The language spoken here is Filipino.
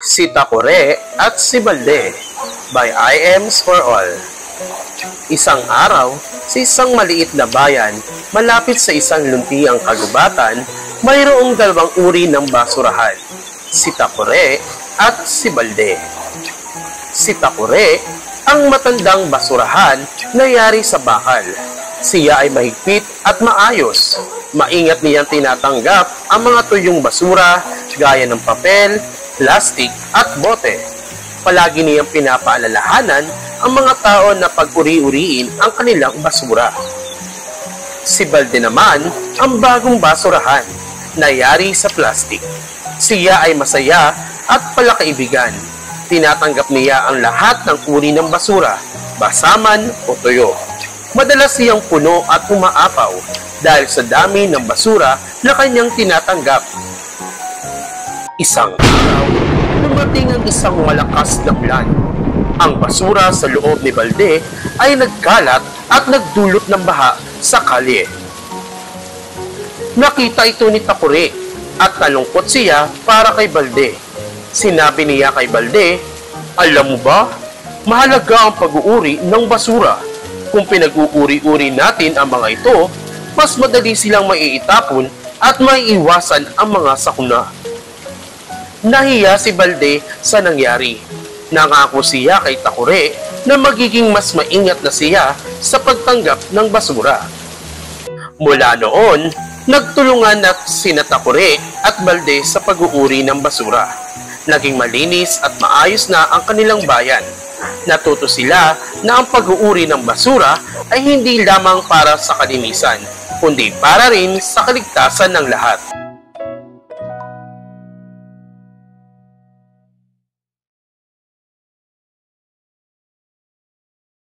Si Takore at si Balde by IMs for All. Isang araw, sa isang maliit na bayan, malapit sa isang luntiang kagubatan, mayroong dalawang uri ng basurahan, si Takore at si Balde. Si Takore, ang matandang basurahan na yari sa bakal. Siya ay mahigpit at maayos. Maingat niyang tinatanggap ang mga tuyong basura gaya ng papel, plastik at bote. Palagi niyang pinapaalalahanan ang mga tao na pag-uri-uriin ang kanilang basura. Si Balde naman ang bagong basurahan na yari sa plastik. Siya ay masaya at palakaibigan. Tinatanggap niya ang lahat ng uri ng basura, basaman o tuyo. Madalas siyang puno at umaapaw dahil sa dami ng basura na kanyang tinatanggap. Isang araw, dumating ang isang malakas na ulan. Ang basura sa loob ni Balde ay nagkalat at nagdulot ng baha sa kalye. Nakita ito ni Takore at nalungkot siya para kay Balde. Sinabi niya kay Balde, "Alam mo ba, mahalaga ang pag-uuri ng basura. Kung pinag-uuri-uri natin ang mga ito, mas madali silang maiitapon at maiiwasan ang mga sakuna." Nahiya si Balde sa nangyari. Nangako siya kay Takore na magiging mas maingat na siya sa pagtanggap ng basura. Mula noon, nagtulungan na sina Takore at Balde sa pag-uuri ng basura. Naging malinis at maayos na ang kanilang bayan. Natuto sila na ang pag-uuri ng basura ay hindi lamang para sa kalinisan, kundi para rin sa kaligtasan ng lahat.